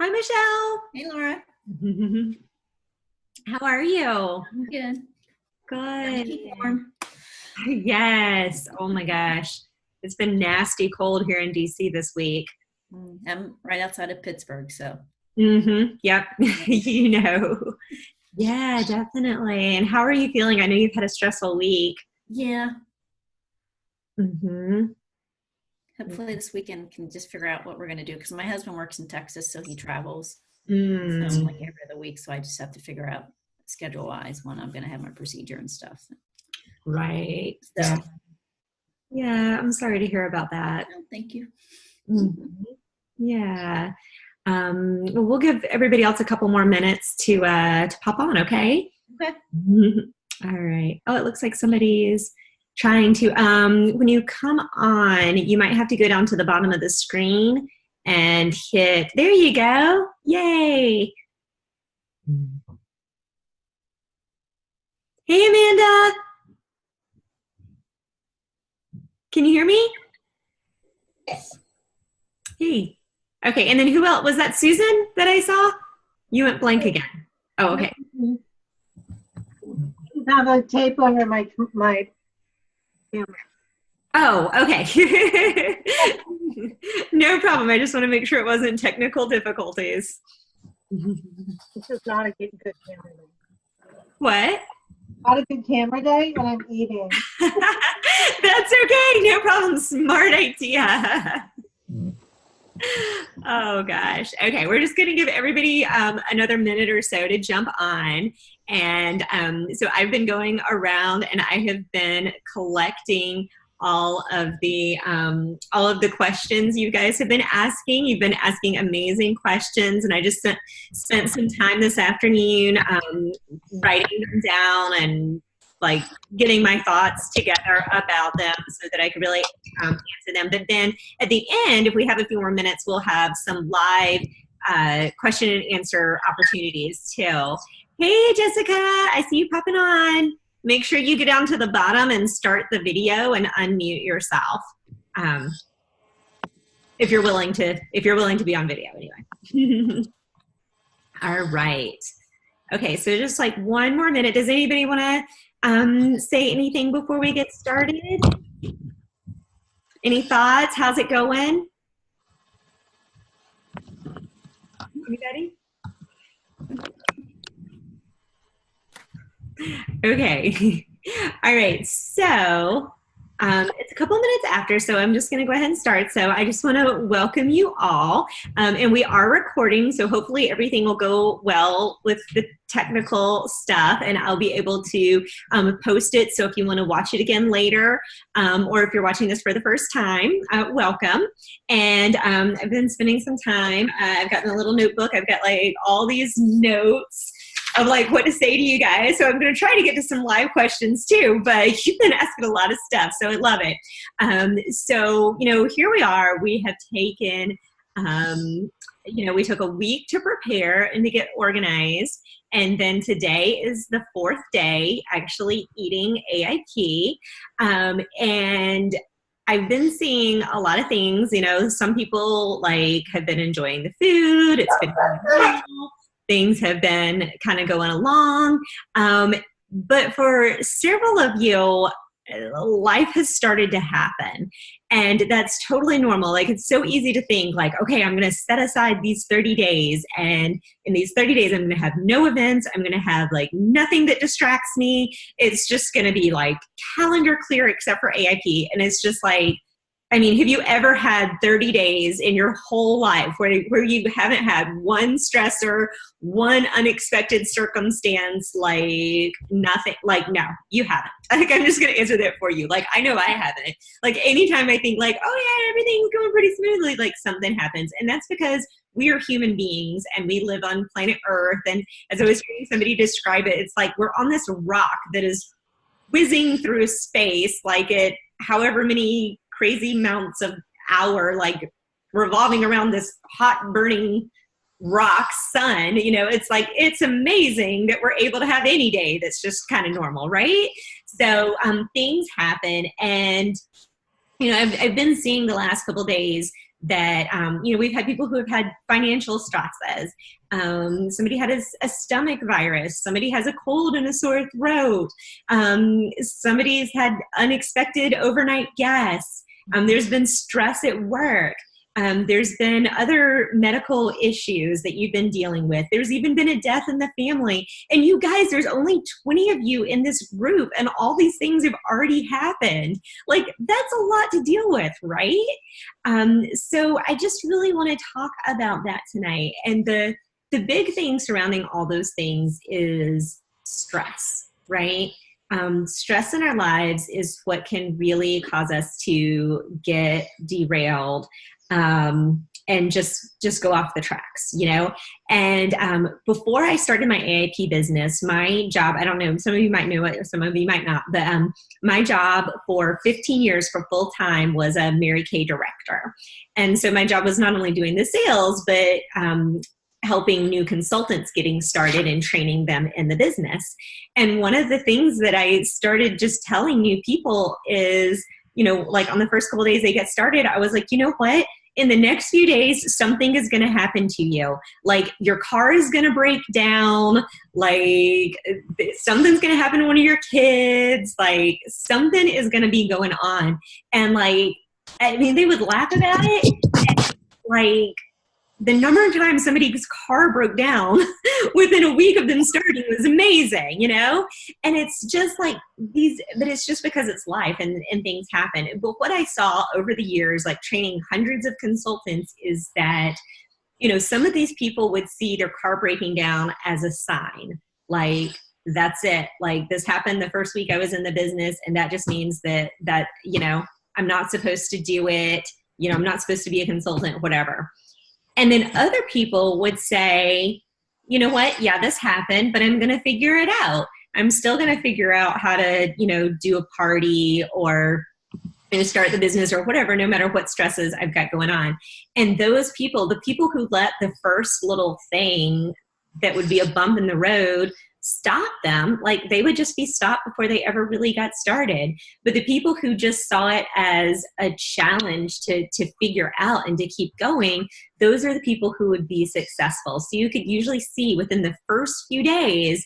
Hi, Michelle. Hey, Laura. How are you? I'm good. Trying to Good. keep warm. Yes. Oh my gosh. It's been nasty cold here in DC this week. I'm right outside of Pittsburgh, so Yep. You know. Yeah, definitely. And how are you feeling? I know you've had a stressful week. yeah. Mm-hmm. Hopefully this weekend can just figure out what we're gonna do because my husband works in Texas, so he travels. So like every other week, so I just have to figure out schedule wise when I'm gonna have my procedure and stuff. Right. So, Yeah, I'm sorry to hear about that. no, thank you. Mhm. Yeah. Well, we'll give everybody else a couple more minutes to pop on, okay? Okay. All right. Oh, it looks like somebody's trying to. When you come on, you might have to go down to the bottom of the screen and hit. There you go. Yay. Hey, Amanda. Can you hear me? Yes. Hey. Okay. And then who else? Was that Susan that I saw? You went blank again. Oh, okay. I have a tape under my camera. Oh, okay. No problem. I just want to make sure it wasn't technical difficulties. This is not a good camera day. What? Not a good camera day when I'm eating. That's okay. No problem. Smart idea. Oh gosh. Okay, we're just going to give everybody another minute or so to jump on. And so I've been going around and I have been collecting all of the questions you guys have been asking. You've been asking amazing questions, and I just spent some time this afternoon writing them down and like getting my thoughts together about them so that I could really answer them. But then at the end, if we have a few more minutes, we'll have some live question and answer opportunities too. Hey, Jessica, I see you popping on. Make sure you get down to the bottom and start the video and unmute yourself. If you're willing to be on video anyway. All right. Okay, so just like one more minute. Does anybody want to say anything before we get started? Any thoughts? How's it going? Anybody? Okay. All right. So it's a couple minutes after, so I'm just going to go ahead and start. So I just want to welcome you all. And we are recording, so hopefully everything will go well with the technical stuff, and I'll be able to post it. So if you want to watch it again later, or if you're watching this for the first time, welcome. And I've been spending some time. I've gotten a little notebook. I've got like all these notes of like what to say to you guys. So I'm going to try to get to some live questions too, but you've been asking a lot of stuff, so I love it. So, here we are. We have taken, we took a week to prepare and to get organized. And then today is the fourth day actually eating AIP. And I've been seeing a lot of things, some people like have been enjoying the food. It's been going well. Things have been kind of going along. But for several of you, life has started to happen. And that's totally normal. Like, it's so easy to think like, okay, I'm going to set aside these 30 days. And in these 30 days, I'm going to have no events. I'm going to have like nothing that distracts me. It's just going to be like calendar clear except for AIP. And it's just like, have you ever had 30 days in your whole life where you haven't had one stressor, one unexpected circumstance, like nothing? Like, no, you haven't. Like, I'm just going to answer that for you. Like, I know I haven't. Like, anytime I think like, oh yeah, everything's going pretty smoothly, like something happens. And that's because we are human beings and we live on planet Earth. And as I was hearing somebody describe it, it's like we're on this rock that is whizzing through space, like it, however many crazy amounts of hour, like revolving around this hot burning rock sun. It's like, it's amazing that we're able to have any day that's just kind of normal, right? So things happen, and I've been seeing the last couple days that, we've had people who have had financial stresses. Somebody had a stomach virus. Somebody has a cold and a sore throat. Somebody's had unexpected overnight guests. There's been stress at work. There's been other medical issues that you've been dealing with. There's even been a death in the family. And you guys, there's only 20 of you in this group, and all these things have already happened. Like, that's a lot to deal with, right? So I just really want to talk about that tonight. And the big thing surrounding all those things is stress, right? Stress in our lives is what can really cause us to get derailed, and just go off the tracks, And before I started my AIP business, my job, I don't know, some of you might know it, some of you might not, but my job for 15 years for full time was a Mary Kay director. And so my job was not only doing the sales, but helping new consultants getting started and training them in the business. And one of the things that I started just telling new people is, like on the first couple of days they get started, I was like, you know what? In the next few days, something is going to happen to you. Like, your car is going to break down. Like, something's going to happen to one of your kids. Like, something is going to be going on. And they would laugh about it. And, the number of times somebody's car broke down within a week of them starting was amazing, And it's just like but it's just because it's life and things happen. But what I saw over the years, training hundreds of consultants, is that, some of these people would see their car breaking down as a sign. That's it. This happened the first week I was in the business, and that just means that, I'm not supposed to do it. I'm not supposed to be a consultant, whatever. And then other people would say, you know what? Yeah, this happened, but I'm going to figure it out. I'm still going to figure out how to, do a party or start the business or whatever, no matter what stresses I've got going on. And those people, the people who let the first little thing that would be a bump in the road stop them, they would just be stopped before they ever really got started. But the people who just saw it as a challenge to figure out and to keep going, those are the people who would be successful. So you could usually see within the first few days,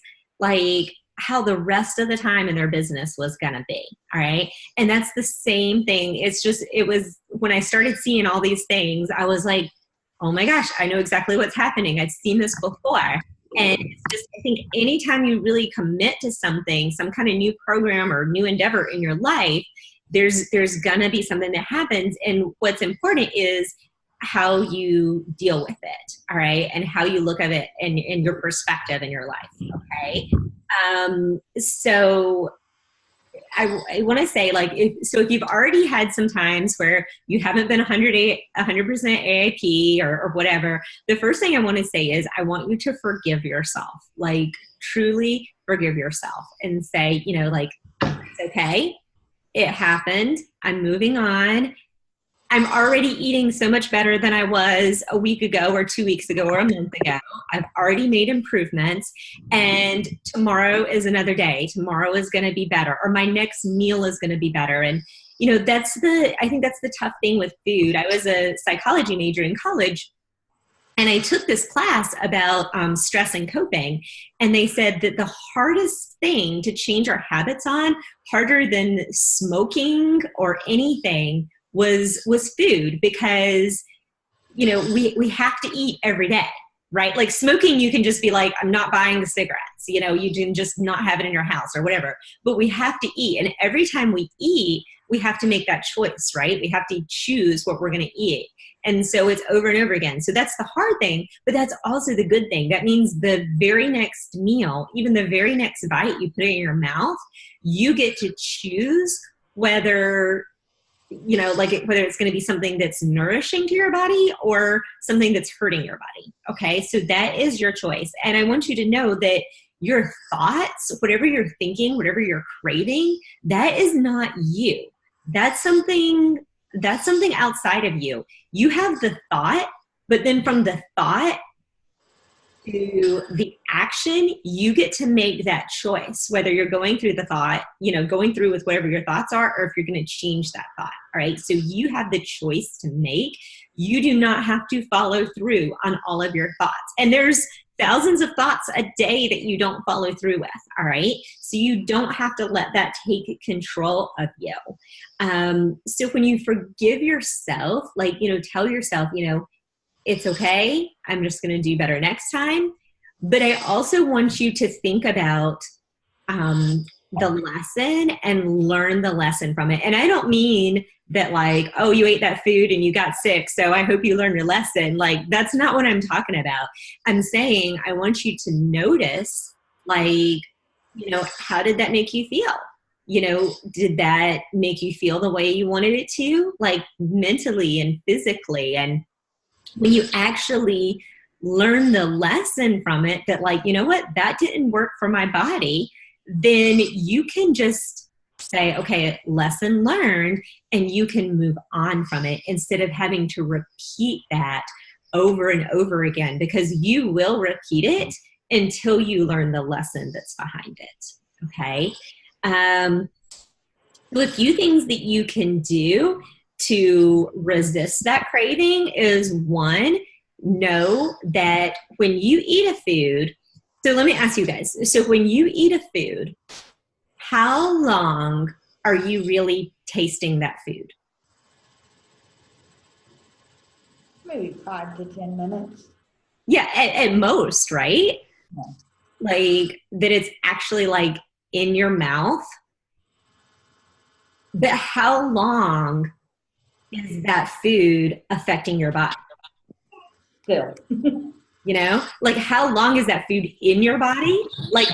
how the rest of the time in their business was going to be. All right. And that's the same thing. It was when I started seeing all these things, I was like, oh my gosh, I know exactly what's happening. I've seen this before. And it's just, I think anytime you really commit to something, some kind of new program or new endeavor in your life, there's going to be something that happens. And what's important is how you deal with it. All right. And how you look at it and your perspective in your life. Okay. So I want to say, if you've already had some times where you haven't been 100% AIP or whatever, the first thing I want to say is I want you to forgive yourself, truly forgive yourself and say, it's okay. It happened. I'm moving on. I'm already eating so much better than I was a week ago or 2 weeks ago or a month ago. I've already made improvements, and tomorrow is another day. Tomorrow is going to be better, or my next meal is going to be better. And, I think that's the tough thing with food. I was a psychology major in college, and I took this class about stress and coping. And they said that the hardest thing to change our habits on, harder than smoking or anything, was food, because, we have to eat every day, right? Smoking, you can just be like, I'm not buying the cigarettes, you can just not have it in your house or whatever, but we have to eat. And every time we eat, we have to make that choice, right? We have to choose what we're going to eat. And so it's over and over again. So that's the hard thing, but that's also the good thing. That means the very next meal, even the very next bite you put in your mouth, you get to choose whether whether it's going to be something that's nourishing to your body or something that's hurting your body. Okay. So that is your choice. And I want you to know that your thoughts, whatever you're thinking, whatever you're craving, that is not you. That's something outside of you. You have the thought, but then from the thought to the action, you get to make that choice, whether you're going through the thought, going through with whatever your thoughts are, or if you're going to change that thought. All right. So you have the choice to make. You do not have to follow through on all of your thoughts. And there's thousands of thoughts a day that you don't follow through with. All right. So you don't have to let that take control of you. So when you forgive yourself, tell yourself, it's okay. I'm just going to do better next time. But I also want you to think about the lesson and learn the lesson from it. And I don't mean that you ate that food and you got sick, so I hope you learned your lesson. That's not what I'm talking about. I'm saying I want you to notice, how did that make you feel? Did that make you feel the way you wanted it to, mentally and physically? And when you actually learn the lesson from it, that that didn't work for my body, then you can just say, okay, lesson learned, and you can move on from it instead of having to repeat that over and over again, because you will repeat it until you learn the lesson that's behind it. Okay. A few things that you can do to resist that craving is, one, know that when you eat a food, so let me ask you guys, so when you eat a food, how long are you really tasting that food? Maybe 5 to 10 minutes. Yeah, at most, right? Yeah. That it's actually in your mouth. But how long is that food affecting your body? Still. How long is that food in your body?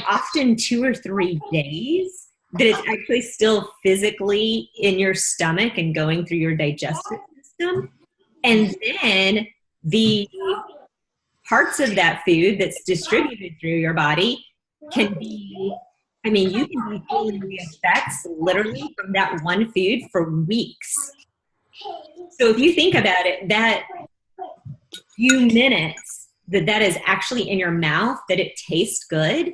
Often 2 or 3 days that it's actually still physically in your stomach and going through your digestive system. And then the parts of that food that's distributed through your body can be, you can be feeling the effects literally from that one food for weeks. So if you think about it, that few minutes that is actually in your mouth, that it tastes good,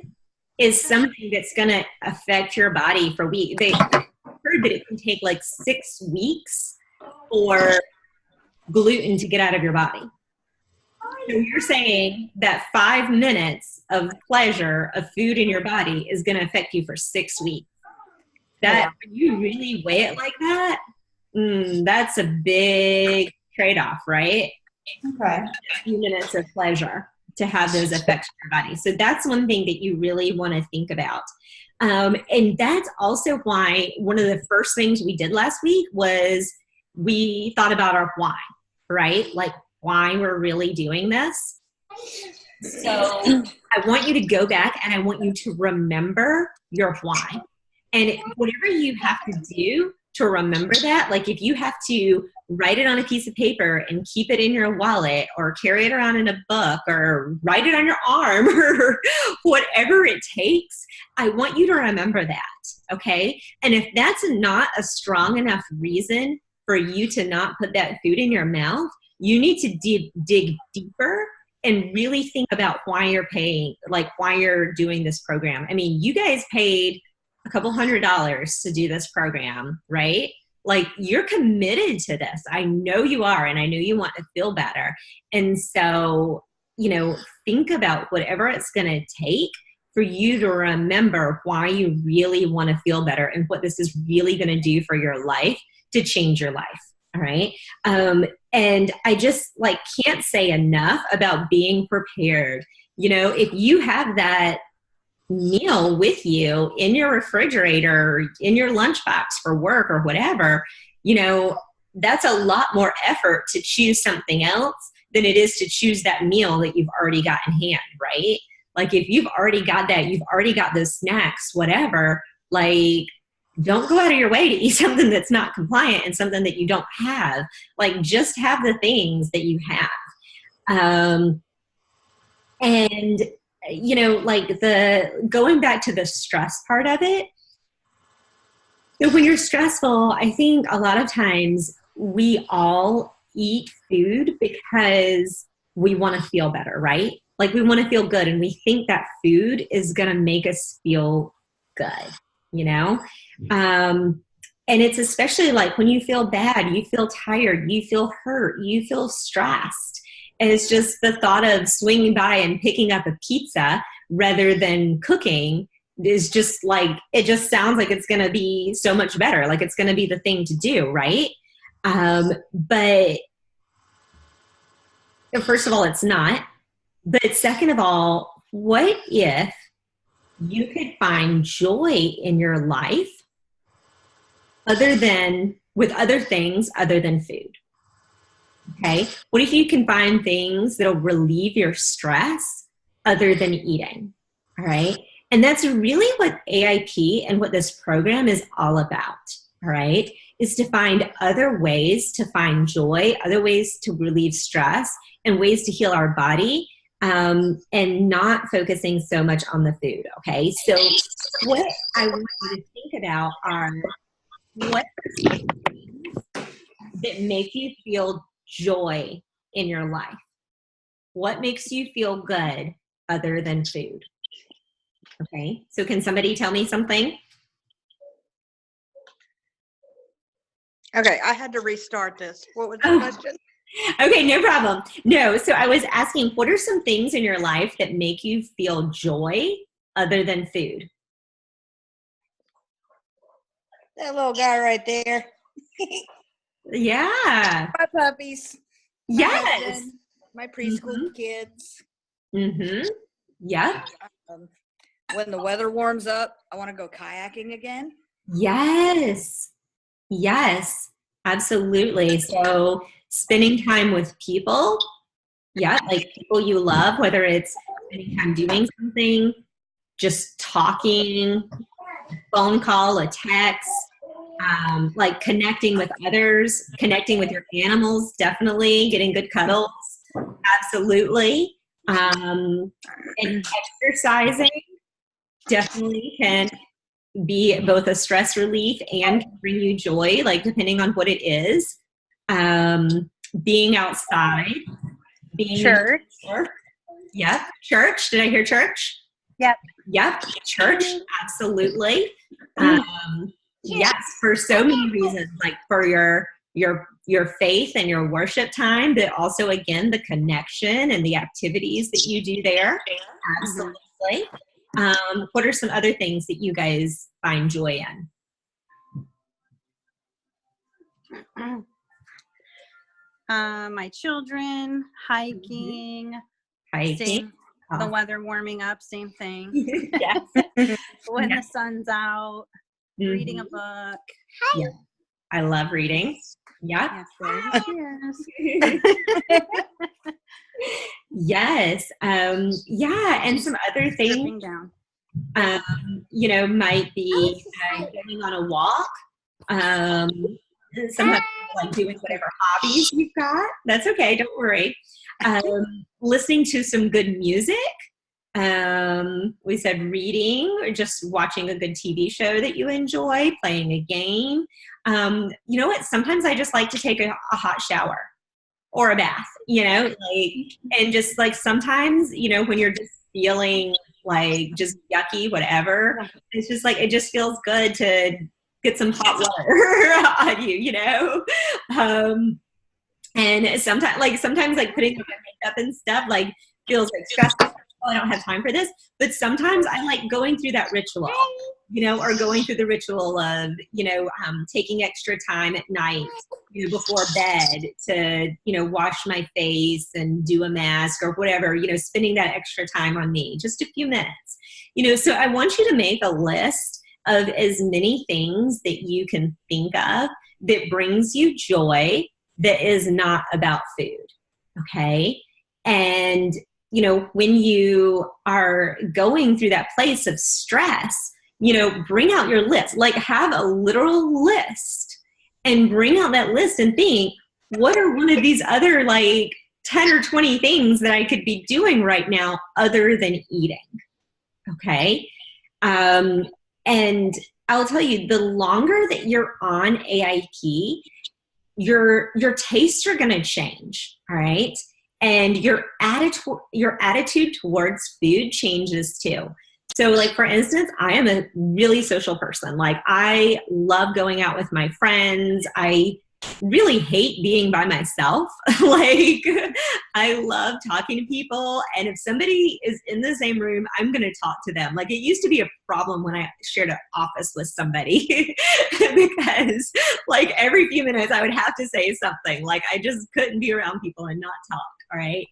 is something that's going to affect your body for weeks. They heard that it can take 6 weeks for gluten to get out of your body. So you're saying that 5 minutes of pleasure of food in your body is going to affect you for 6 weeks. When you really weigh it like that, that's a big trade-off, right? Okay. A few minutes of pleasure to have those effects on your body. So that's one thing that you really want to think about. And that's also why one of the first things we did last week was we thought about our why, right? Why we're really doing this. So I want you to go back and I want you to remember your why. And whatever you have to do to remember that, if you have to write it on a piece of paper and keep it in your wallet, or carry it around in a book, or write it on your arm, or whatever it takes, I want you to remember that, okay? And if that's not a strong enough reason for you to not put that food in your mouth, you need to dig deeper and really think about why you're paying, why you're doing this program. You guys paid a couple $100s to do this program, right? You're committed to this. I know you are, and I know you want to feel better. And so, think about whatever it's going to take for you to remember why you really want to feel better and what this is really going to do for your life to change your life. All right. And I just can't say enough about being prepared. If you have that meal with you in your refrigerator, in your lunchbox for work or whatever, that's a lot more effort to choose something else than it is to choose that meal that you've already got in hand, right? If you've already got that, you've already got those snacks, whatever, don't go out of your way to eat something that's not compliant and something that you don't have. Just have the things that you have. And the going back to the stress part of it. So when you're stressful, I think a lot of times we all eat food because we want to feel better, right? Like we want to feel good, and we think that food is going to make us feel good, you know? And it's especially like when you feel bad, you feel tired, you feel hurt, you feel stressed. And it's just the thought of swinging by and picking up a pizza rather than cooking is just like, it just sounds like it's going to be so much better. Like it's going to be the thing to do, right? But first of all, it's not. But second of all, what if you could find joy in your life with other things other than food? Okay. What if you can find things that'll relieve your stress other than eating? All right. And that's really what AIP and what this program is all about. All right. Is to find other ways to find joy, other ways to relieve stress, and ways to heal our body, and not focusing so much on the food. Okay. So what I want you to think about are what are some things that make you feel joy in your life? What makes you feel good other than food? Okay, so can somebody tell me something? Okay, I had to restart this. What was the question? Okay, no problem. No, so I was asking, what are some things in your life that make you feel joy other than food? That little guy right there. Yeah. My puppies. My Yes. husband, my preschool kids. Mm-hmm. Yep. When the weather warms up, I want to go kayaking again. Yes. Yes, absolutely. So spending time with people, yeah, like people you love, whether it's spending time doing something, just talking, phone call, a text, like connecting with others, connecting with your animals, definitely, getting good cuddles, absolutely. And exercising definitely can be both a stress relief and can bring you joy, like depending on what it is. Being outside, being Church. Yep. Church. Did I hear church? Yep. Yep. Church. Absolutely. Yes, for so many reasons, like for your faith and your worship time, but also again the connection and the activities that you do there. Absolutely. What are some other things that you guys find joy in? My children, hiking, Hiking. the weather warming up, same thing. Yes. When Yes. the sun's out, reading a book. Yeah. I love reading. Yeah. Yes. Yes. Yeah. And some other things, Dripping down. Might be going on a walk. Sometimes like doing whatever hobbies you've got. That's okay. Don't worry. Listening to some good music. We said reading or just watching a good TV show that you enjoy, playing a game. You know what? Sometimes I just like to take a hot shower or a bath, and just like sometimes, when you're just feeling like just yucky, whatever, it's just like, it just feels good to get some hot water on you, and sometimes like putting on my makeup and stuff like feels like stressful. I don't have time for this, but sometimes I like going through that ritual, or going through the ritual of, taking extra time at night, before bed to, wash my face and do a mask or whatever, spending that extra time on me, just a few minutes, so I want you to make a list of as many things that you can think of that brings you joy that is not about food. Okay. And, when you are going through that place of stress, bring out your list, like have a literal list and bring out that list and think, what are one of these other like 10 or 20 things that I could be doing right now other than eating? Okay. And I'll tell you, the longer that you're on AIP, your tastes are going to change. All right. and your attitude towards food changes too. So like, for instance, I am a really social person. Like, I love going out with my friends. I really hate being by myself. Like, I love talking to people. And if somebody is in the same room, I'm going to talk to them. Like, it used to be a problem when I shared an office with somebody because like every few minutes I would have to say something. Like, I just couldn't be around people and not talk. All right.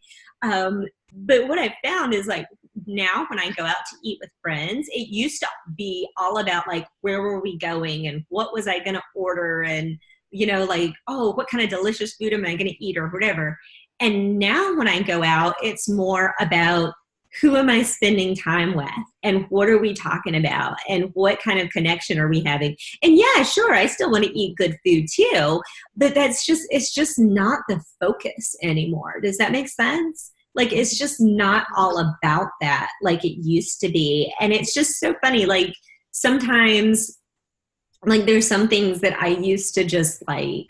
But what I found is, like, now when I go out to eat with friends, it used to be all about like, where were we going and what was I going to order, and like, oh, what kind of delicious food am I going to eat or whatever. And now when I go out, it's more about who am I spending time with and what are we talking about and what kind of connection are we having. And yeah, sure, I still want to eat good food too, but it's just not the focus anymore. Does that make sense? Like, it's just not all about that like it used to be. And it's just so funny. Like, sometimes, like, there's some things that I used to just like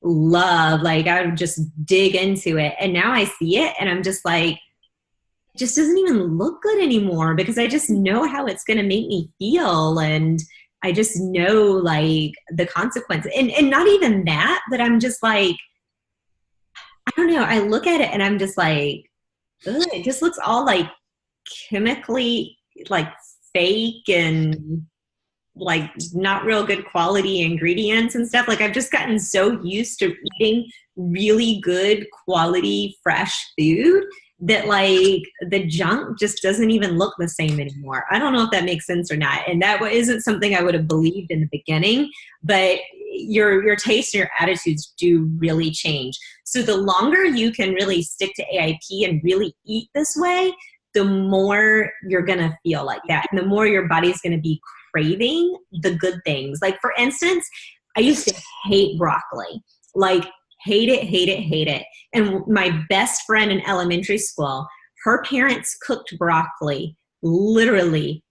love. Like, I would just dig into it. And now I see it and I'm just like, it just doesn't even look good anymore because I just know how it's going to make me feel. And I just know like the consequences. And not even that, but I'm just like, I don't know. I look at it and I'm just like, ugh, it just looks all like chemically like fake and like not real good quality ingredients and stuff. Like, I've just gotten so used to eating really good quality fresh food that like the junk just doesn't even look the same anymore. I don't know if that makes sense or not. And that isn't something I would have believed in the beginning, but your taste and your attitudes do really change. So the longer you can really stick to AIP and really eat this way, the more you're going to feel like that. And the more your body's going to be craving the good things. Like, for instance, I used to hate broccoli. Like, hate it. And my best friend in elementary school, her parents cooked broccoli literally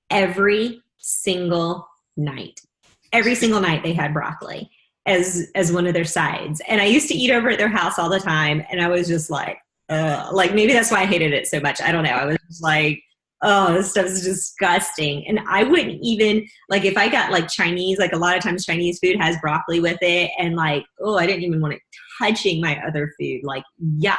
every single night. Every single night they had broccoli as one of their sides. And I used to eat over at their house all the time. And I was just like maybe that's why I hated it so much. I don't know. I was just like, oh, this stuff is disgusting. And I wouldn't even, like, if I got like Chinese, like a lot of times Chinese food has broccoli with it. And like, oh, I didn't even want it touching my other food, like, yuck.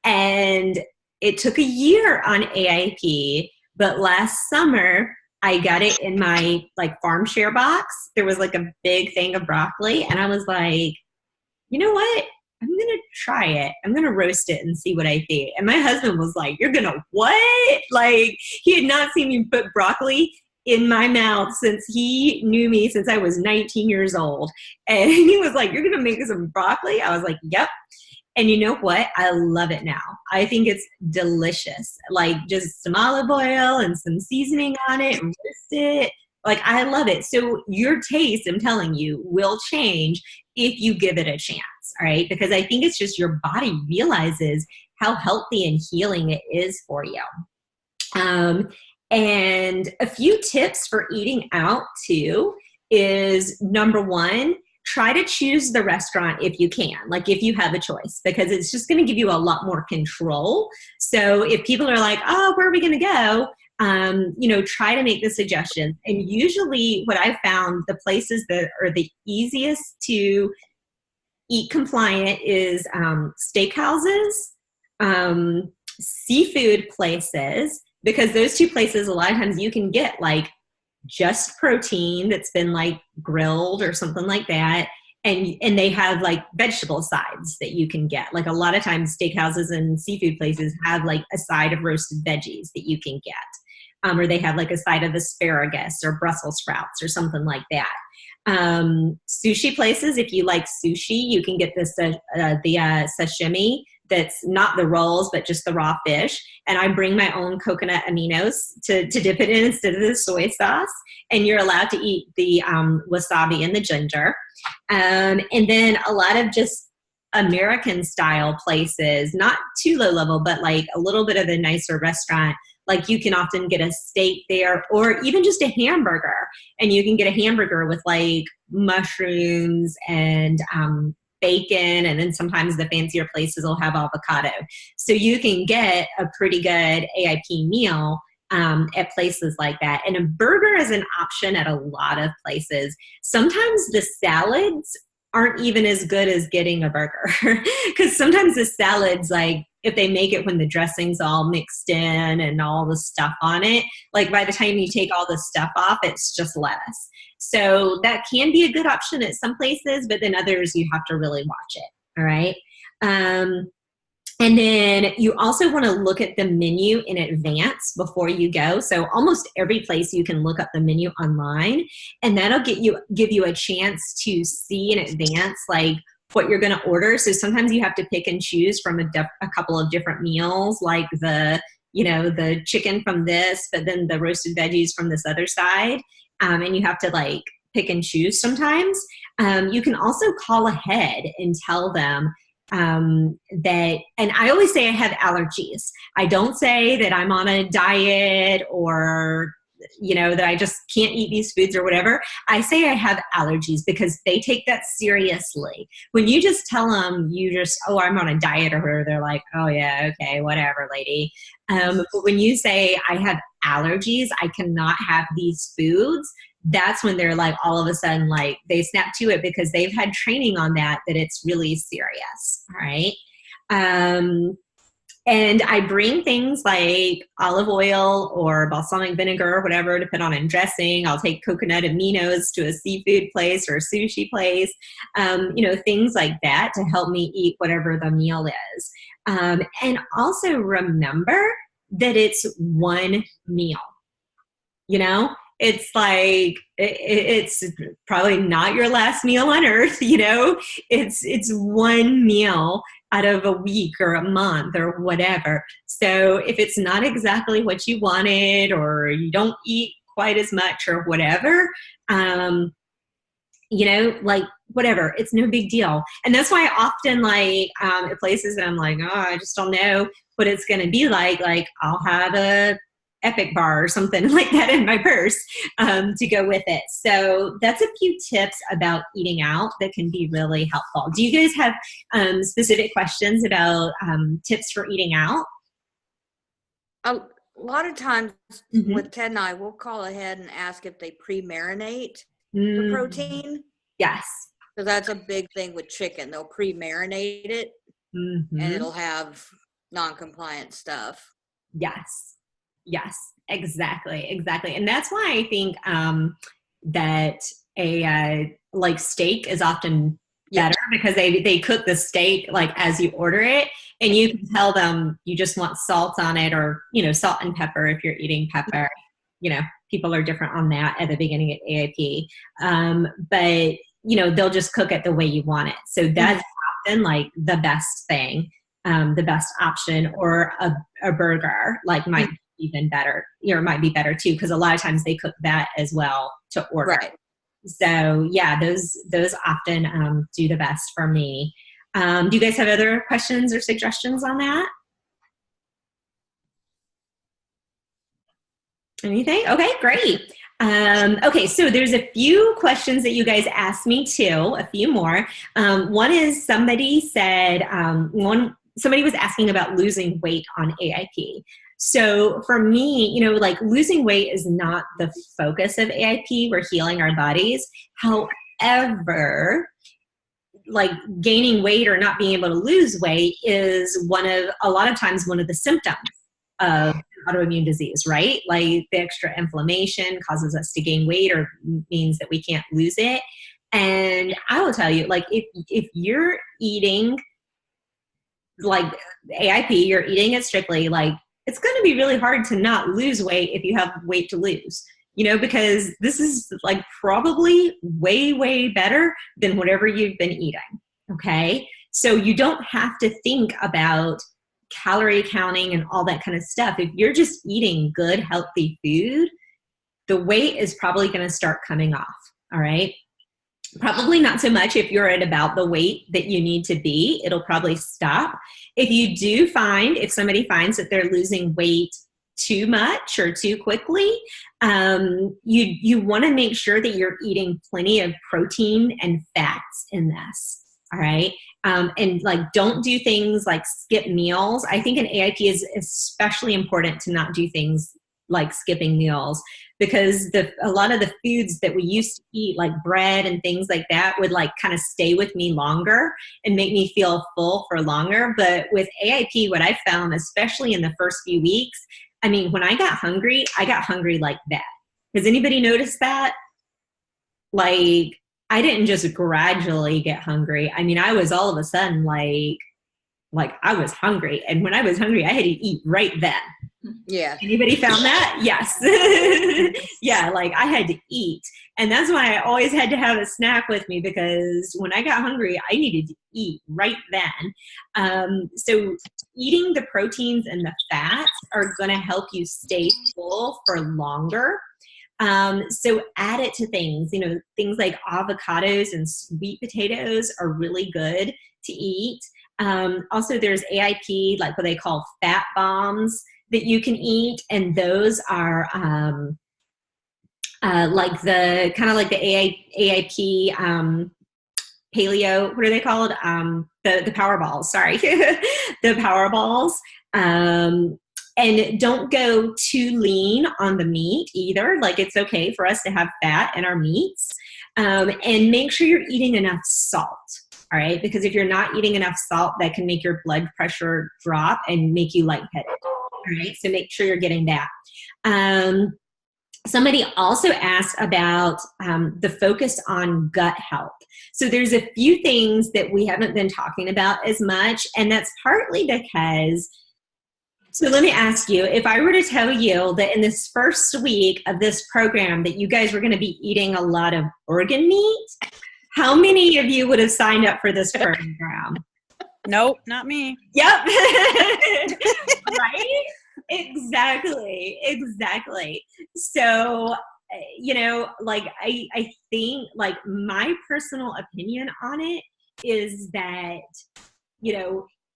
And it took a year on AIP, but last summer I got it in my like farm share box. There was like a big thing of broccoli. And I was like, you know what? I'm going to try it. I'm going to roast it and see what I think. And my husband was like, you're going to what? Like, he had not seen me put broccoli in my mouth since he knew me since I was 19 years old. And he was like, you're going to make some broccoli? I was like, yep. And you know what? I love it now. I think it's delicious. Like, just some olive oil and some seasoning on it, roast it. Like, I love it. So your taste, I'm telling you, will change if you give it a chance, all right? Because I think it's just your body realizes how healthy and healing it is for you. And a few tips for eating out too is, number one, try to choose the restaurant if you can, like if you have a choice, because it's just going to give you a lot more control. So if people are like, oh, where are we going to go? Try to make the suggestions. And usually what I found, the places that are the easiest to eat compliant is steakhouses, seafood places, because those two places, a lot of times you can get like just protein that's been like grilled or something like that. And they have like vegetable sides that you can get. Like, a lot of times steakhouses and seafood places have like a side of roasted veggies that you can get. Or they have like a side of asparagus or Brussels sprouts or something like that. Sushi places, if you like sushi, you can get the sashimi that's not the rolls, but just the raw fish. And I bring my own coconut aminos to dip it in instead of the soy sauce. And you're allowed to eat the wasabi and the ginger. And then a lot of just American style places, not too low level, but like a little bit of a nicer restaurant. Like, you can often get a steak there, or even just a hamburger. And you can get a hamburger with like mushrooms and bacon, and then sometimes the fancier places will have avocado. So you can get a pretty good AIP meal at places like that. And a burger is an option at a lot of places. Sometimes the salads aren't even as good as getting a burger because sometimes the salads, like if they make it when the dressing's all mixed in and all the stuff on it, like by the time you take all the stuff off, it's just lettuce. So that can be a good option at some places, but then others you have to really watch it. All right. And then you also want to look at the menu in advance before you go. So almost every place you can look up the menu online, and that'll give you a chance to see in advance like what you're going to order. So sometimes you have to pick and choose from a couple of different meals, like the chicken from this, but then the roasted veggies from this other side. And you have to like pick and choose sometimes. You can also call ahead and tell them that, and I always say I have allergies. I don't say that I'm on a diet or, that I just can't eat these foods or whatever. I say I have allergies because they take that seriously. When you just tell them I'm on a diet or whatever, they're like, oh yeah, okay, whatever, lady. But when you say I have allergies, I cannot have these foods, that's when they're like, all of a sudden, like they snap to it because they've had training on that it's really serious. All right. And I bring things like olive oil or balsamic vinegar or whatever to put on in dressing. I'll take coconut aminos to a seafood place or a sushi place, things like that to help me eat whatever the meal is. And also remember that it's one meal, It's like, it's probably not your last meal on earth, it's one meal out of a week or a month or whatever. So if it's not exactly what you wanted or you don't eat quite as much or whatever, like whatever, it's no big deal. And that's why I often at places that I'm like, oh, I just don't know what it's going to be like I'll have a Epic bar or something like that in my purse to go with it. So that's a few tips about eating out that can be really helpful. Do you guys have specific questions about tips for eating out? A lot of times with Ted and I, we'll call ahead and ask if they pre-marinate the protein. Yes. So that's a big thing with chicken. They'll pre-marinate it and it'll have non-compliant stuff. Yes, exactly. And that's why I think that a steak is often better because they cook the steak like as you order it, and you can tell them you just want salt on it or, salt and pepper if you're eating pepper. People are different on that at the beginning of AIP. But, they'll just cook it the way you want it. So that's often like the best thing, the best option, or a burger might even better, or might be better too, because a lot of times they cook that as well to order. Right. So yeah, those often do the best for me. Do you guys have other questions or suggestions on that? Anything? Okay, great. Okay, so there's a few questions that you guys asked me too, a few more. One is somebody said, somebody was asking about losing weight on AIP. So for me, losing weight is not the focus of AIP. We're healing our bodies. However, gaining weight or not being able to lose weight is a lot of times one of the symptoms of autoimmune disease, right? Like the extra inflammation causes us to gain weight or means that we can't lose it. And I will tell you, if you're eating AIP, you're eating it strictly, it's going to be really hard to not lose weight if you have weight to lose, because this is probably way, way better than whatever you've been eating. Okay. So you don't have to think about calorie counting and all that kind of stuff. If you're just eating good, healthy food, the weight is probably going to start coming off. All right. Probably not so much if you're at about the weight that you need to be. It'll probably stop. If somebody finds that they're losing weight too much or too quickly, you want to make sure that you're eating plenty of protein and fats in this. All right. And like, don't do things like skip meals. I think in AIP is especially important to not do things like skipping meals, because a lot of the foods that we used to eat, like bread and things like that, would like kind of stay with me longer and make me feel full for longer. But with AIP, what I found, especially in the first few weeks, I mean, when I got hungry like that. Has anybody noticed that? Like, I didn't just gradually get hungry. I mean, I was all of a sudden like I was hungry. And when I was hungry, I had to eat right then. Yeah. Anybody found that? Yes. Yeah, like I had to eat. And that's why I always had to have a snack with me, because when I got hungry, I needed to eat right then. So eating the proteins and the fats are going to help you stay full for longer. So add it to things, things like avocados and sweet potatoes are really good to eat. Also, there's AIP, like what they call fat bombs that you can eat. And those are like the AIP paleo, what are they called? The power balls, sorry. The power balls. And don't go too lean on the meat either. Like, it's okay for us to have fat in our meats. And make sure you're eating enough salt. All right. Because if you're not eating enough salt, that can make your blood pressure drop and make you lightheaded. All right. So make sure you're getting that. Somebody also asked about the focus on gut health. So there's a few things that we haven't been talking about as much. And that's partly because, so let me ask you, if I were to tell you that in this first week of this program that you guys were going to be eating a lot of organ meat, how many of you would have signed up for this program? Nope, not me. Yep. Right? Exactly. So, like I think, like, my personal opinion on it is that,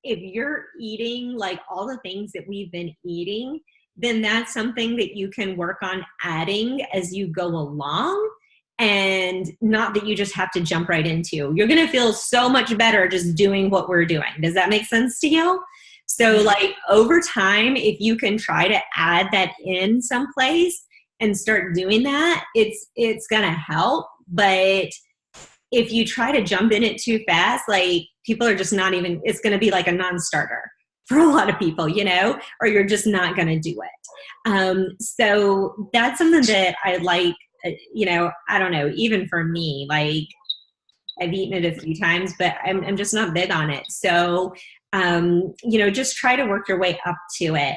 if you're eating like all the things that we've been eating, then that's something that you can work on adding as you go along, and not that you just have to jump right into. You're going to feel so much better just doing what we're doing. Does that make sense to you? So like over time, if you can try to add that in someplace and start doing that, it's going to help. But if you try to jump in it too fast, like, people are just not even, it's going to be like a non-starter for a lot of people, or you're just not going to do it. So that's something that I like, I don't know, even for me, like, I've eaten it a few times, but I'm just not big on it. So, just try to work your way up to it.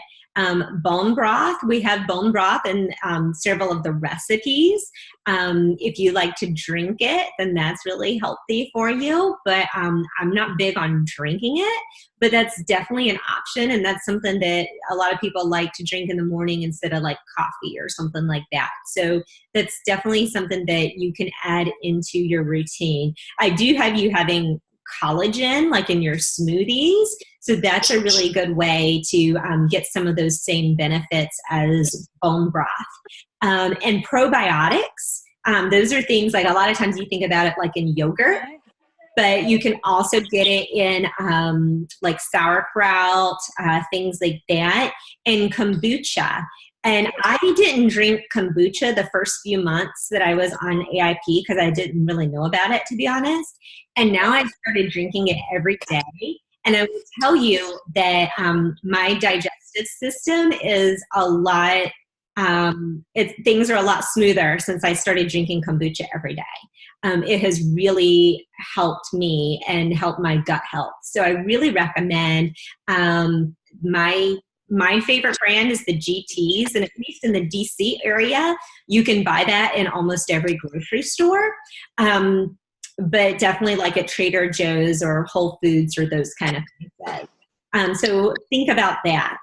Bone broth, we have bone broth in several of the recipes. If you like to drink it, then that's really healthy for you. But I'm not big on drinking it, but that's definitely an option. And that's something that a lot of people like to drink in the morning instead of like coffee or something like that. So that's definitely something that you can add into your routine. I do have you having collagen like in your smoothies, so that's a really good way to get some of those same benefits as bone broth. And probiotics, those are things like a lot of times you think about it like in yogurt, but you can also get it in like sauerkraut, things like that, and kombucha. And I didn't drink kombucha the first few months that I was on AIP because I didn't really know about it, to be honest. And now I started drinking it every day. And I will tell you that my digestive system is a lot, things are a lot smoother since I started drinking kombucha every day. It has really helped me and helped my gut health. So I really recommend my favorite brand is the GTs, and at least in the DC area, you can buy that in almost every grocery store. But definitely like at Trader Joe's or Whole Foods or those kind of things. So think about that.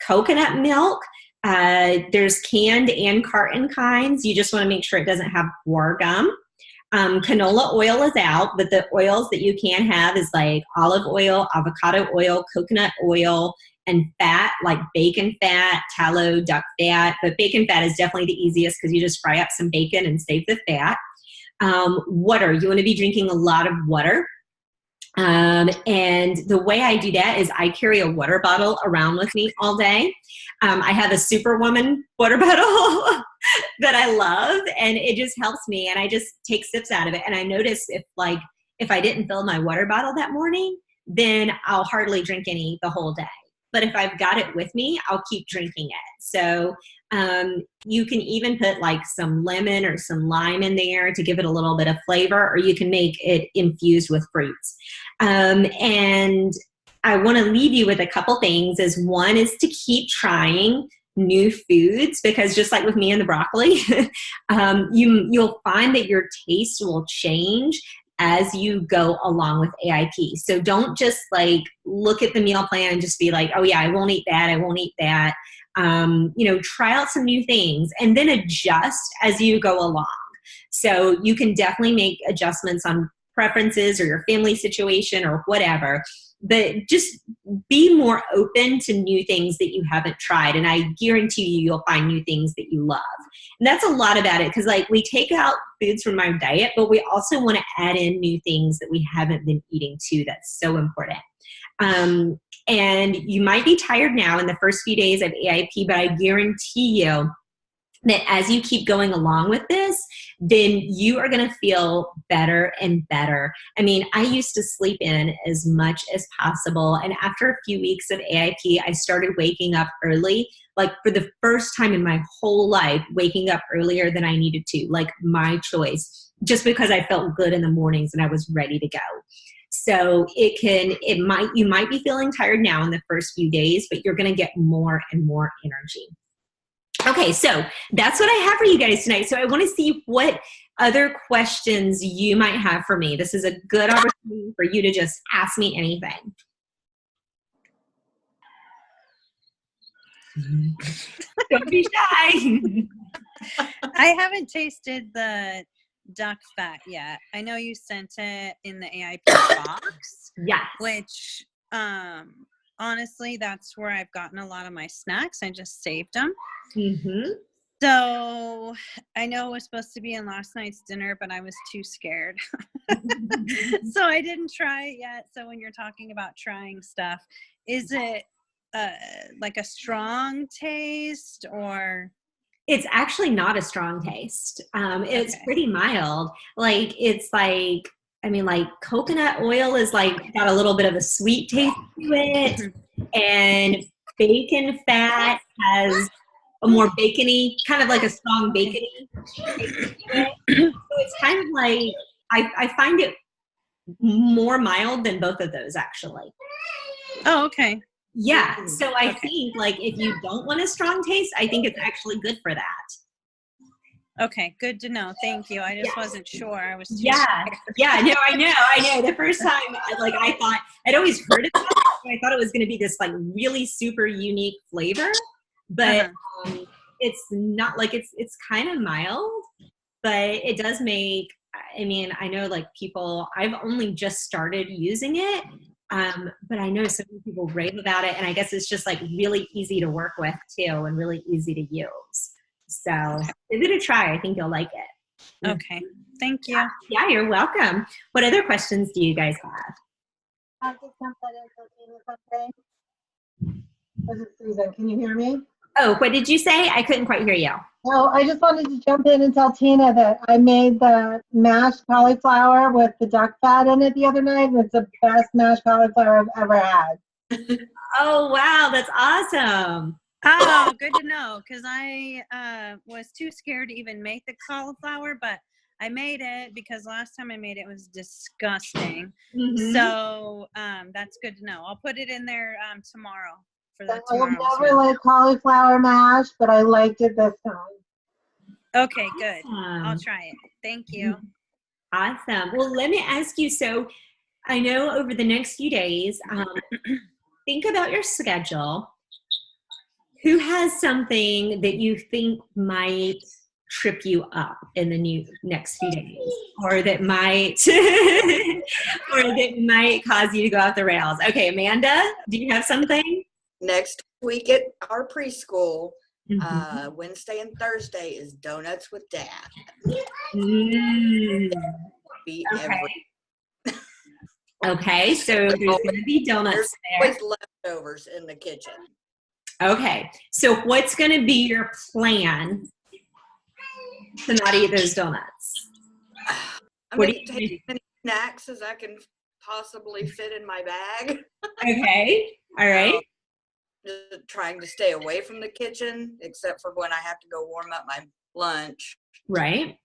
Coconut milk, there's canned and carton kinds. You just want to make sure it doesn't have guar gum. Canola oil is out, but the oils that you can have is like olive oil, avocado oil, coconut oil, and fat like bacon fat, tallow, duck fat. But bacon fat is definitely the easiest because you just fry up some bacon and save the fat. Water, you want to be drinking a lot of water. And the way I do that is I carry a water bottle around with me all day. I have a Superwoman water bottle that I love, and it just helps me. And I just take sips out of it. And I notice if I didn't fill my water bottle that morning, then I'll hardly drink any the whole day. But if I've got it with me, I'll keep drinking it. So you can even put like some lemon or some lime in there to give it a little bit of flavor, or you can make it infused with fruits. And I want to leave you with a couple things. One is to keep trying new foods, because just like with me and the broccoli, you'll find that your taste will change as you go along with AIP. So don't just like look at the meal plan and just be like, oh yeah, I won't eat that. I won't eat that. Try out some new things and then adjust as you go along. So you can definitely make adjustments on preferences or your family situation or whatever, but just be more open to new things that you haven't tried. And I guarantee you'll find new things that you love. And that's a lot about it, because like we take out foods from our diet, but we also want to add in new things that we haven't been eating too. That's so important. And you might be tired now in the first few days of AIP, but I guarantee you that as you keep going along with this, then you are going to feel better and better. I mean, I used to sleep in as much as possible. And after a few weeks of AIP, I started waking up early, like for the first time in my whole life, waking up earlier than I needed to, like my choice, just because I felt good in the mornings and I was ready to go. So you might be feeling tired now in the first few days, but you're going to get more and more energy. Okay, so that's what I have for you guys tonight. So I want to see what other questions you might have for me. This is a good opportunity for you to just ask me anything. Don't be shy. I haven't tasted the duck fat yet. I know you sent it in the AIP box. Yes. Which, honestly, that's where I've gotten a lot of my snacks. I just saved them. Mm-hmm. So I know it was supposed to be in last night's dinner, but I was too scared. So I didn't try it yet. So when you're talking about trying stuff, is it like a strong taste or? It's actually not a strong taste. It's Okay. pretty mild. Like like coconut oil is like got a little bit of a sweet taste to it, and bacon fat has a more bacony, kind of like a strong bacony taste to it. So it's kind of like, I find it more mild than both of those actually. Oh, okay. Yeah, so I think like if you don't want a strong taste, I think it's actually good for that. Okay, good to know. Thank you. I just wasn't sure. I was too Yeah, no, I know. The first time, I thought, I'd always heard of it, and I thought it was going to be this like really super unique flavor, but it's not. Like it's kind of mild, but it does make. I mean, I know like people. I've only just started using it, but I know so many people rave about it, and I guess it's just like really easy to work with too, and really easy to use. So give it a try. I think you'll like it. Okay. Thank you. Yeah, you're welcome. What other questions do you guys have? I'll just jump that in, okay? This is Susan. Can you hear me? Oh, what did you say? I couldn't quite hear you. Oh, I just wanted to jump in and tell Tina that I made the mashed cauliflower with the duck fat in it the other night, and it's the best mashed cauliflower I've ever had. Oh, wow. That's awesome. Oh, good to know, because I was too scared to even make the cauliflower, but I made it because last time I made it was disgusting. Mm-hmm. So that's good to know. I'll put it in there tomorrow for the tomorrow. I've never liked cauliflower mash, but I liked it this time. Okay, good. I'll try it. Thank you. Awesome. Well, let me ask you, so I know over the next few days, think about your schedule. Who has something that you think might trip you up in the next few days, or that might cause you to go off the rails? Okay, Amanda, do you have something? Next week at our preschool, Wednesday and Thursday is Donuts with Dad. Okay. Okay, so there's going to be donuts There's there. always leftovers in the kitchen. Okay, so what's going to be your plan to not eat those donuts? I'm What going do to you take as many snacks as I can possibly fit in my bag. Okay, all right. Just trying to stay away from the kitchen, except for when I have to go warm up my lunch. Right.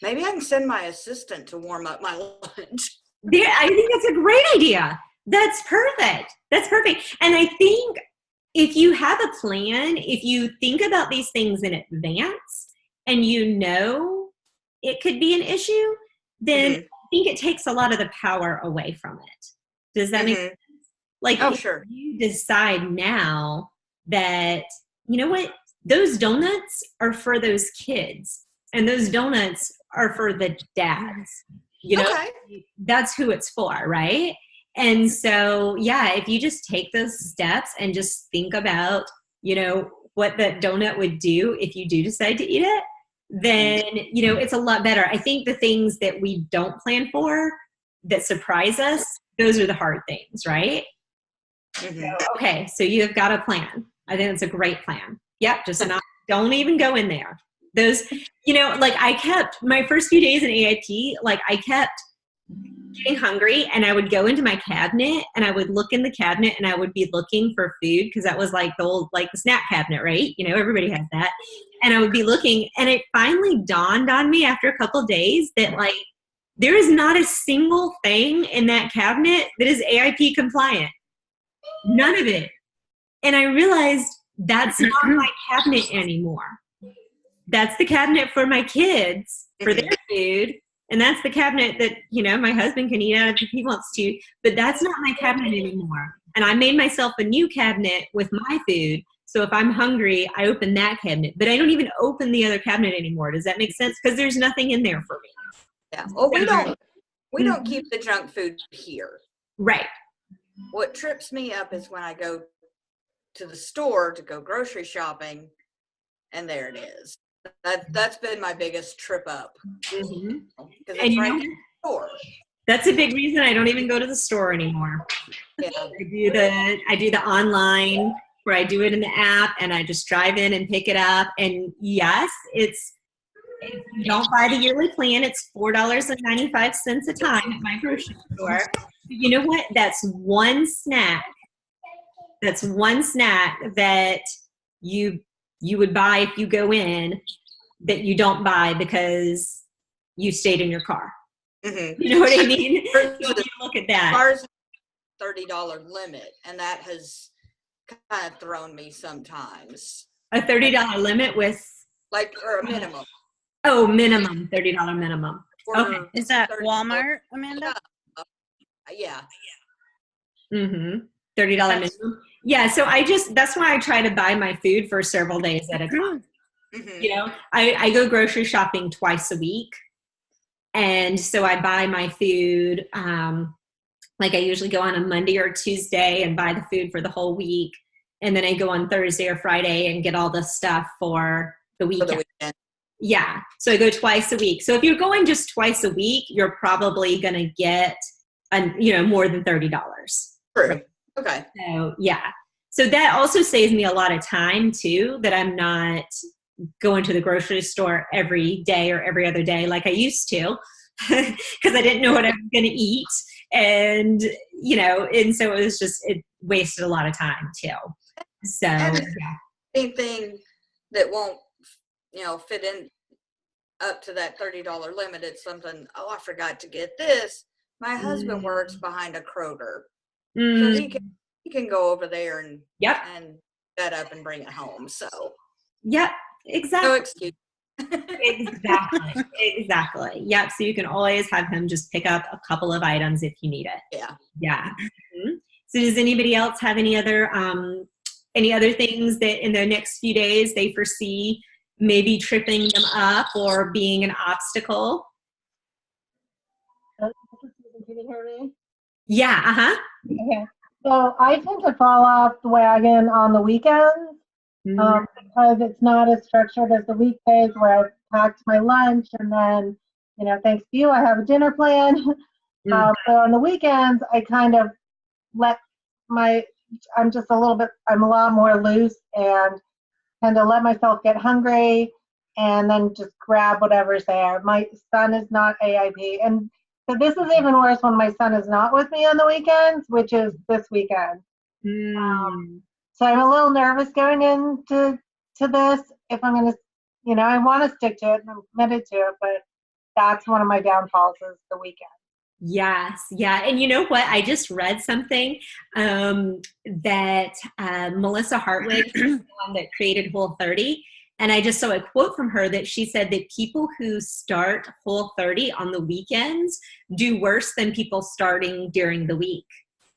Maybe I can send my assistant to warm up my lunch. There, I think that's a great idea. That's perfect. That's perfect. And I think if you have a plan, if you think about these things in advance and you know it could be an issue, then I think it takes a lot of the power away from it. Does that make sense? Like, oh, if sure. you decide now that, you know what, those donuts are for those kids and those donuts are for the dads. You know, that's who it's for, right? And so, yeah, if you just take those steps and just think about, you know, what that donut would do if you do decide to eat it, then, you know, it's a lot better. I think the things that we don't plan for that surprise us, those are the hard things, right? So, okay, so you have got a plan. I think it's a great plan. Yep, just don't even go in there. Those, you know, like I kept my first few days in AIP, like I kept getting hungry and I would go into my cabinet and I would look in the cabinet and I would be looking for food because that was like the old, like the snack cabinet, right? You know, everybody has that. And I would be looking and it finally dawned on me after a couple of days that like there is not a single thing in that cabinet that is AIP compliant. None of it. And I realized that's not my cabinet anymore. That's the cabinet for my kids, for their food. And that's the cabinet that, you know, my husband can eat out of if he wants to. But that's not my cabinet anymore. And I made myself a new cabinet with my food. So if I'm hungry, I open that cabinet. But I don't even open the other cabinet anymore. Does that make sense? Because there's nothing in there for me. Yeah. Well, we don't keep the junk food here. Right. What trips me up is when I go to the store to go grocery shopping, and there it is. That's been my biggest trip up. Because it's right in the store. That's a big reason I don't even go to the store anymore. Yeah. I do the online where I do it in the app and I just drive in and pick it up. And yes, if you don't buy the yearly plan, it's $4.95 a time at my grocery store. But you know what? That's one snack. That's one snack that you would buy if you go in that you don't buy because you stayed in your car. You know what I mean? So you look at that. Ours $30 limit, and that has kind of thrown me sometimes. A $30 limit with? Like, or a minimum. Oh, minimum, $30 minimum. Okay. Is that Walmart, Amanda? Yeah. $30 minimum. Yeah, so that's why I try to buy my food for several days at a time. You know, I go grocery shopping twice a week. And so I buy my food, like I usually go on a Monday or Tuesday and buy the food for the whole week. And then I go on Thursday or Friday and get all the stuff for the weekend. Yeah, so I go twice a week. So if you're going just twice a week, you're probably going to get, more than $30. True. Okay. So, yeah. So that also saves me a lot of time, too, that I'm not going to the grocery store every day or every other day like I used to because I didn't know what I was going to eat. And, and so it wasted a lot of time, too. So, yeah. Anything that won't, fit in up to that $30 limit, it's something, I forgot to get this. My husband works behind a Kroger. So he can go over there and set up and bring it home. So yep, exactly. No excuse. Exactly. Yep. So you can always have him just pick up a couple of items if you need it. Yeah. Yeah. So does anybody else have any other things that in the next few days they foresee maybe tripping them up or being an obstacle? Can you hear me? Yeah. Okay. So I tend to fall off the wagon on the weekends because it's not as structured as the weekdays where I've packed my lunch and then, thanks to you, I have a dinner plan. But on the weekends, I kind of let I'm a lot more loose and tend to let myself get hungry and then just grab whatever's there. My son is not AIP. And so this is even worse when my son is not with me on the weekends, which is this weekend. So I'm a little nervous going into this. If I'm going to, I want to stick to it and I'm committed to it, but that's one of my downfalls is the weekend. Yes. Yeah. And you know what? I just read something that Melissa Hartwig, the one that created Whole30, and I just saw a quote from her that she said that people who start Whole30 on the weekends do worse than people starting during the week.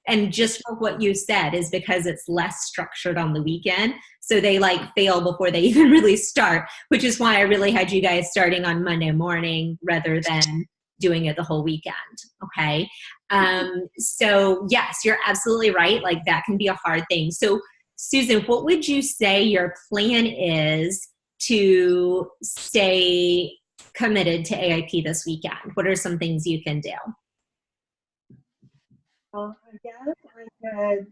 And just for what you said is because it's less structured on the weekend. So they fail before they even really start, which is why I really had you guys starting on Monday morning rather than doing it the whole weekend. Okay. So yes, you're absolutely right. That can be a hard thing. So Susan, what would you say your plan is to stay committed to AIP this weekend? What are some things you can do? Well, I guess I could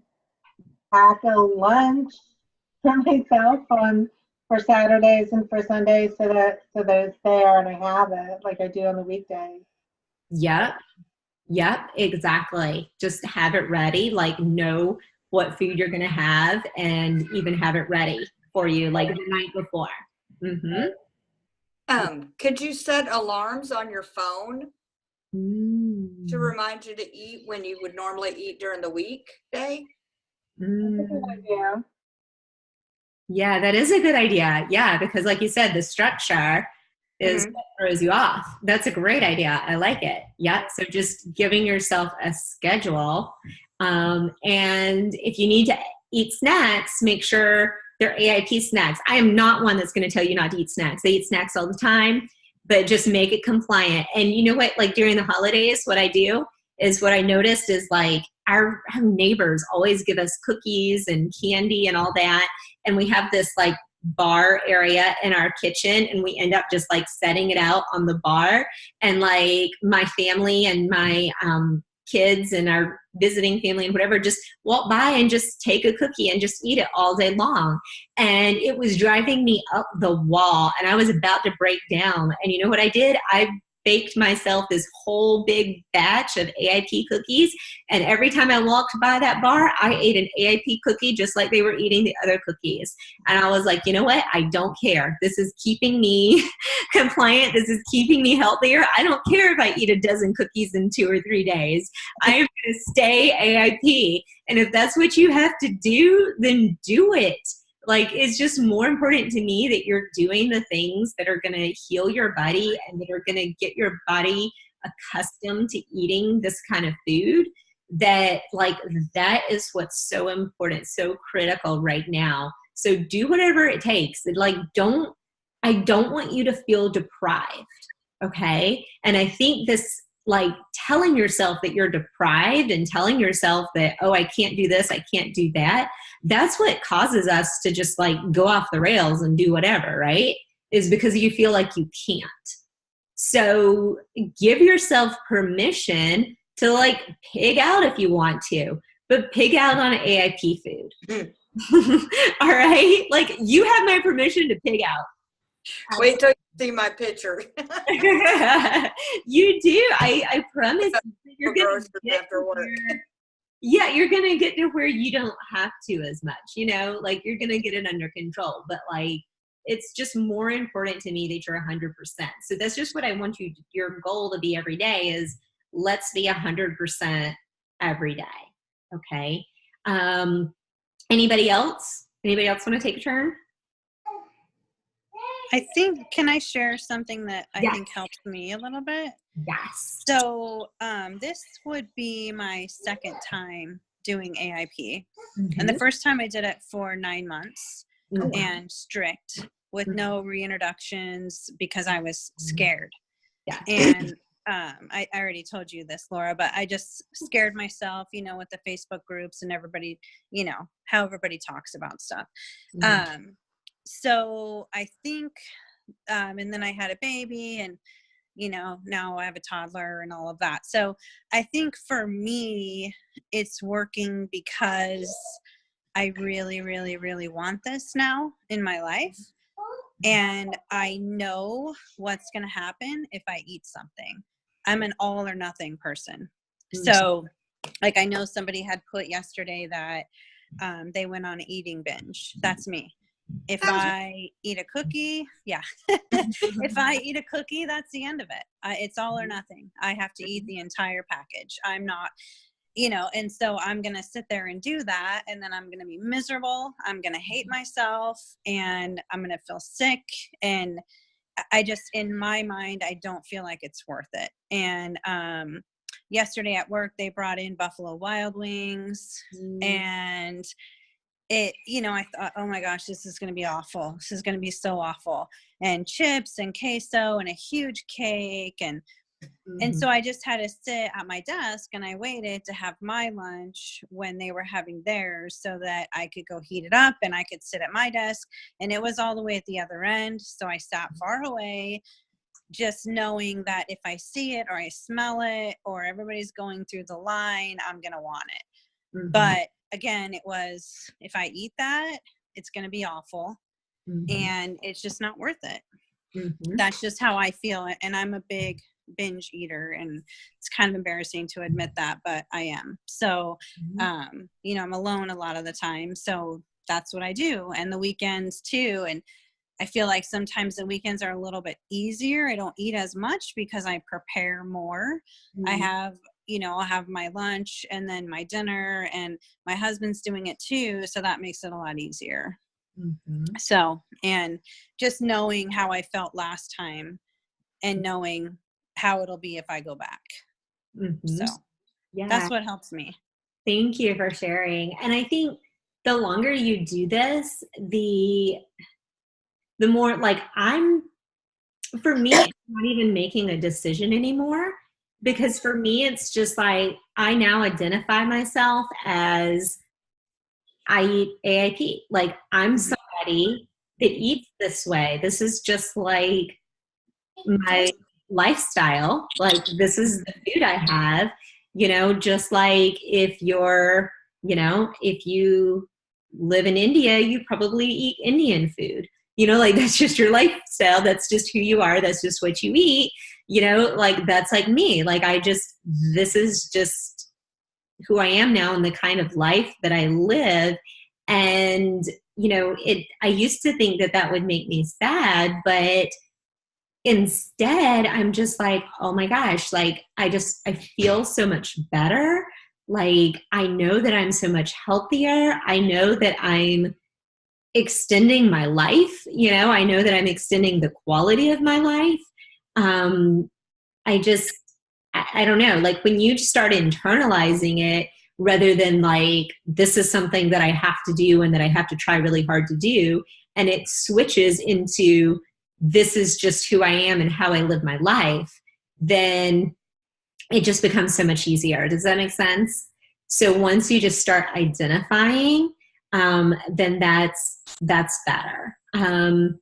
pack a lunch for myself for Saturdays and for Sundays so that it's there and I have it like I do on the weekdays. Yep, exactly. Just have it ready, know what food you're going to have and even have it ready for you the night before. Could you set alarms on your phone to remind you to eat when you would normally eat during the weekday? That's a good idea. Yeah, that is a good idea. Yeah, because like you said, the structure is what throws you off. That's a great idea. I like it. Yeah. So just giving yourself a schedule. And if you need to eat snacks, make sure they're AIP snacks. I am not one that's going to tell you not to eat snacks. I eat snacks all the time, but just make it compliant. And you know what, during the holidays, what I do is what I noticed is our neighbors always give us cookies and candy and all that. And we have this bar area in our kitchen and we end up just setting it out on the bar, and my family and my kids and our visiting family and whatever just walk by and just take a cookie and just eat it all day long. And it was driving me up the wall and I was about to break down. And you know what I did? I baked myself this whole big batch of AIP cookies. And every time I walked by that bar, I ate an AIP cookie just like they were eating the other cookies. And I was like, you know what? I don't care. This is keeping me compliant. This is keeping me healthier. I don't care if I eat a dozen cookies in 2 or 3 days. I am going to stay AIP. And if that's what you have to do, then do it. It's just more important to me that you're doing the things that are going to heal your body and that are going to get your body accustomed to eating this kind of food. That is what's so important, so critical right now. So do whatever it takes. I don't want you to feel deprived. Okay. And I think this, telling yourself that you're deprived and telling yourself that, oh, I can't do this, I can't do that. That's what causes us to just go off the rails and do whatever, right? Is because you feel like you can't. So give yourself permission to pig out if you want to, but pig out on AIP food. All right? You have my permission to pig out. Wait till you see my picture. You do. I promise you're going to get after work. You're going to get to where you don't have to as much, you're going to get it under control. But it's just more important to me that you're 100%. So that's just what I want your goal to be every day is let's be 100% every day. Okay. Anybody else? Anybody else want to take a turn? I think, can I share something that I think helps me a little bit? Yes. So this would be my second time doing AIP. And the first time I did it for 9 months and strict with no reintroductions because I was scared. Yeah. And I already told you this, Laura, but I just scared myself, with the Facebook groups and everybody, how everybody talks about stuff. So I think, and then I had a baby and, now I have a toddler and all of that. So I think for me, it's working because I really, really, really want this now in my life. And I know what's going to happen if I eat something. I'm an all or nothing person. So like, I know somebody had put yesterday that they went on an eating binge. That's me. If I eat a cookie, if I eat a cookie, that's the end of it. It's all or nothing. I have to eat the entire package. I'm not, and so I'm going to sit there and do that. And then I'm going to be miserable. I'm going to hate myself and I'm going to feel sick. And I just, in my mind, I don't feel like it's worth it. And yesterday at work, they brought in Buffalo Wild Wings and I thought, oh my gosh, this is going to be awful. This is going to be so awful. And chips and queso and a huge cake. And so I just had to sit at my desk and I waited to have my lunch when they were having theirs so that I could go heat it up and I could sit at my desk. And it was all the way at the other end. So I sat far away, just knowing that if I see it or I smell it or everybody's going through the line, I'm going to want it. But again, it was, if I eat that, it's going to be awful and it's just not worth it. That's just how I feel. And I'm a big binge eater and it's kind of embarrassing to admit that, but I am. So, I'm alone a lot of the time. So that's what I do. And the weekends too. And I feel like sometimes the weekends are a little bit easier. I don't eat as much because I prepare more. I have, I'll have my lunch and then my dinner and my husband's doing it too. So that makes it a lot easier. So, and just knowing how I felt last time and knowing how it'll be if I go back. So that's what helps me. Thank you for sharing. And I think the longer you do this, the more like for me, it's not even making a decision anymore. Because for me, it's just like, I now identify myself as I eat AIP. Like, I'm somebody that eats this way. This is just like my lifestyle. Like, this is the food I have, just like if you're, if you live in India, you probably eat Indian food. Like, that's just your lifestyle. That's just who you are. That's just what you eat. Like, that's like me. Like, this is just who I am now and the kind of life that I live. And, I used to think that would make me sad, but instead I'm just like, oh my gosh, like, I feel so much better. Like, I know that I'm so much healthier. I know that I'm extending my life. I know that I'm extending the quality of my life. I don't know, like, when you start internalizing it rather than like, this is something that I have to do and that I have to try really hard to do, and it switches into, this is just who I am and how I live my life, then it just becomes so much easier. Does that make sense? So once you just start identifying, then that's better. And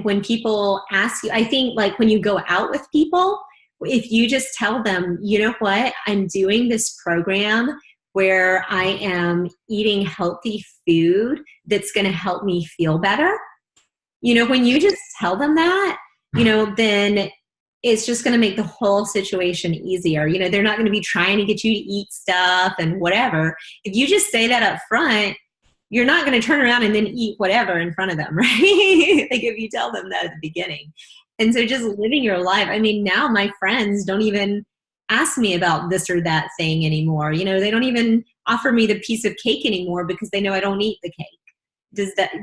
when people ask you, I think, like, when you go out with people, if you just tell them, you know what, I'm doing this program where I am eating healthy food that's going to help me feel better. When you just tell them that, then it's just going to make the whole situation easier. They're not going to be trying to get you to eat stuff and whatever. If you just say that up front, you're not going to turn around and then eat whatever in front of them, right? Like, if you tell them that at the beginning. And so just living your life. I mean, now my friends don't even ask me about this or that thing anymore. They don't even offer me the piece of cake anymore because they know I don't eat the cake.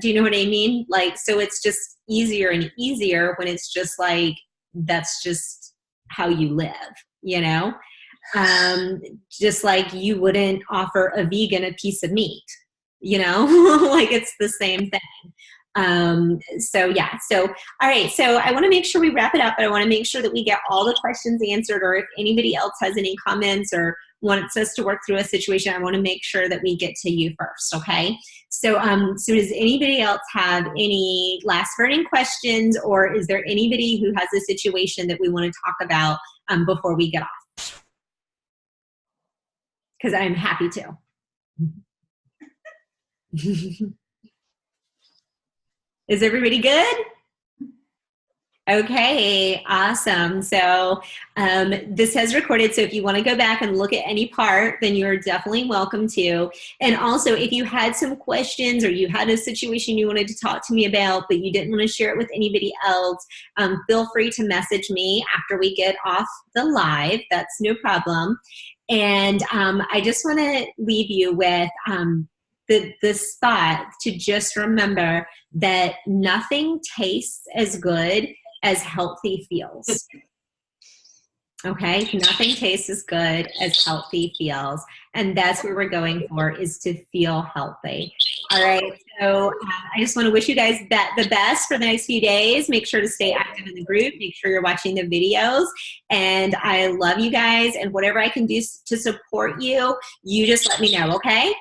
Do you know what I mean? Like, so it's just easier and easier when it's just like, that's just how you live, just like you wouldn't offer a vegan a piece of meat, like, it's the same thing. So all right, so I want to make sure we wrap it up, but I want to make sure that we get all the questions answered, or if anybody else has any comments or wants us to work through a situation, I want to make sure that we get to you first, okay? So, so does anybody else have any last burning questions, or is there anybody who has a situation that we want to talk about before we get off? Because I'm happy to. Is everybody good? Okay, awesome. So this has recorded, so if you want to go back and look at any part, then you're definitely welcome to. And also, if you had some questions or you had a situation you wanted to talk to me about, but you didn't want to share it with anybody else, feel free to message me after we get off the live. That's no problem. And I just want to leave you with the spot to just remember that nothing tastes as good as healthy feels. Okay, nothing tastes as good as healthy feels. And that's what we're going for, is to feel healthy. All right, so I just want to wish you guys the best for the next few days. Make sure to stay active in the group. Make sure you're watching the videos. And I love you guys. And whatever I can do to support you, you just let me know, okay?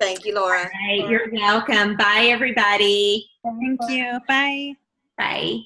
Thank you, Laura. All right, you're welcome. Bye, everybody. Thank you. Bye. Bye.